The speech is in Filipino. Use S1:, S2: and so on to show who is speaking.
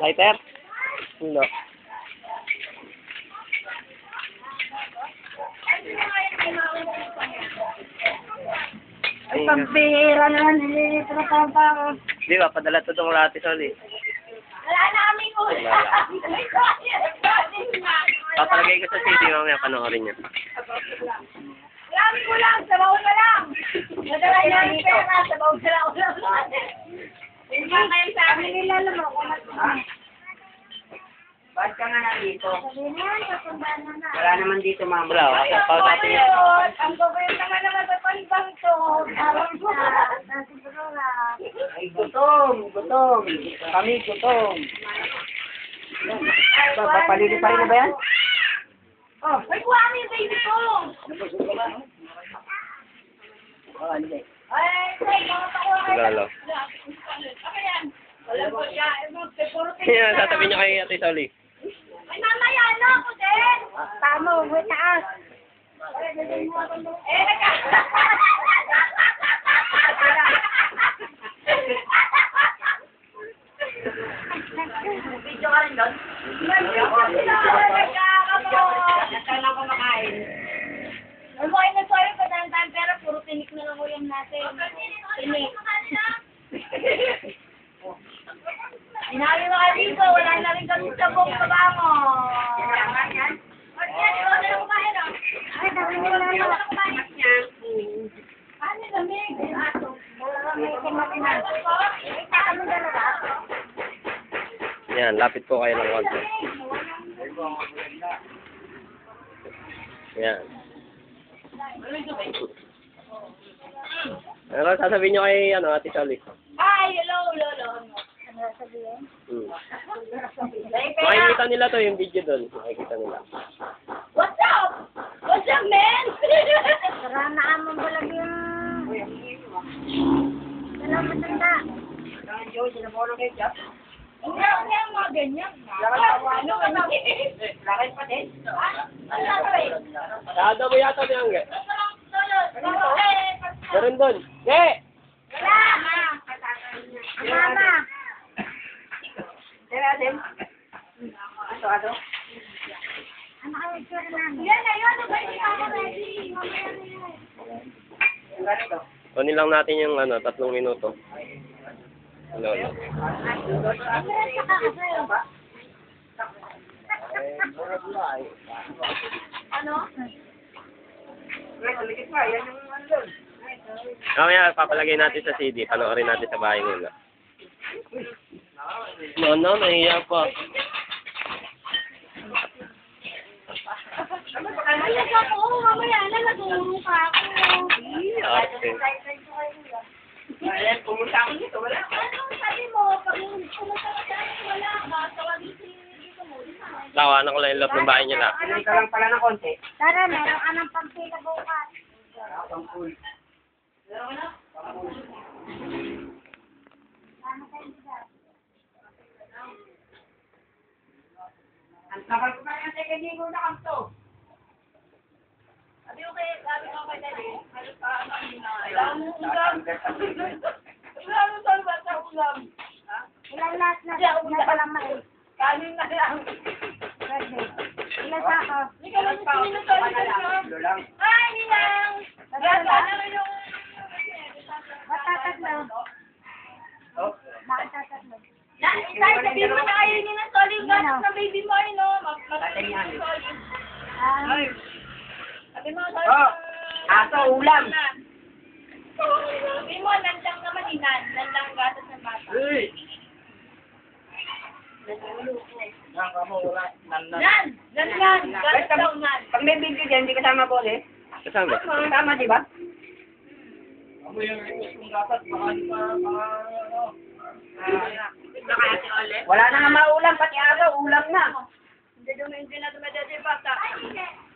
S1: Lighter? Hindi.
S2: Ay, pambihira naman, nililito na pa.
S1: Di ba, padala to itong latte sol eh.
S2: Wala na kaming ulam.
S1: Papalagay ko sa CD, mamaya panoorin niya.
S2: Wala kaming ulam, sabaw na lang. Madala niya ang pera, sabaw na lang ulam. Hindi kayo sa amin nila naman kung matulog.
S3: Ba't ka nga nandito?
S2: Sabi na yan, patundaan na na.
S3: Wala naman dito, mama.
S1: Wala,
S2: Ay,
S1: kapag natin yan.
S2: ang gagawin naman naman sa palibang to. Parang na, siguro na.
S3: Ay, gutom, gutom. Kami gutom. Papalili pa rin na ba yan?
S2: Oh, ay, kuha kami yung baby ko.
S3: Oo, hindi.
S2: Ay, say, mga pakuha kayo.
S1: Lalo.
S2: Ano yan? Wala po siya. Puro
S1: Yan, sasabihin niyo kay Ate Soli.
S2: ay, mamaya, ano ako din? Tama, huwag taas. Eh,
S3: Video ka rin doon? Nasaan ako makain?
S2: Kumain na tayo pa dahan pero puro tinik na lang ulam natin. Tinik. Inawi mo ka dito, wala na rin kami sa buong kabango. Ikaw na lang kumain, oh. Ay, dami mo na lang kumain niya. Ano lamig? Ato. Lamig ka matinag. Ano dalawa?
S1: Yan, lapit po kayo ng konti. Yan. Ano sasabihin niyo kay Ate Soli?
S2: Ay, hello, lolo. Ano sabihin?
S1: Makikita nila to yung video doon. Makikita nila.
S2: What's up? What's up, man? Tara na among balag yung... Dalaw matanda.
S3: Ang Diyos, sinabolo kayo dyan.
S2: Hindi ako niya mga ganyan. Ano?
S3: Lakay pa din.
S2: Ano gagawin?
S1: Dada mo yata niya ang
S2: Lolo,
S1: Meron doon. Ge!
S2: wala! Mama!
S3: Tira, Dem. Ato.
S2: Ano kayo sure namin? Yan na yun! Hindi pa ako ready. Mamaya na yan.
S3: Ganito.
S1: Kunin lang natin yung 3 minuto. Lolo.
S2: Ano yan sa kakasayo? Ano?
S3: Ay, talikit pa. Yan yung ano doon.
S1: Mamaya papalagay natin sa CD. Panoorin natin sa bahay nila. No, nahiya pa.
S2: Ay, ako, mamaya na, nagulong pa ako.
S1: Okay.
S3: Ayan, pumunta ako dito. Wala.
S2: Ano sabi mo, pag pumunta ka sa akin, wala ka, tawagin si dito mo.
S1: Tawanan ko lang yung loob ng bahay nila.
S3: Pinay ka lang pala ng konti.
S2: Tara, meron ka ng pampila bukas.
S3: Pangkul. Ang tagal ko pa yung second year na kanto.
S2: Sabi ko kay Daddy, halos pa kami na. Wala mo ulam. Wala mo salba sa ulam. Ilan lahat na palang mais? Kanin na lang. Ilan sa ako? Hindi ka lang sinusunod sa
S3: Kilo lang.
S2: ay, nilang! Gata na yung... Matatatlo.
S3: Oh.
S2: Bakit tatatlo? Tay, sabihin mo na kayo ni na Soli yung gatas ng baby mo, no?
S3: Tatay niya.
S2: Ay. Sabi mo, Soli.
S3: Oh. Aso, ulam.
S2: Sabi mo, nandang naman inan. Nandang gatas ng bata.
S3: Uy.
S2: Nan! Nan! Gatas daw nan.
S3: Pag may video dyan, hindi kasama po eh.
S1: Kasama.
S3: Tama, di ba? Wala na nga maulam, pati araw, ulam na.
S2: Hindi na dumadali bata. Ay, hindi.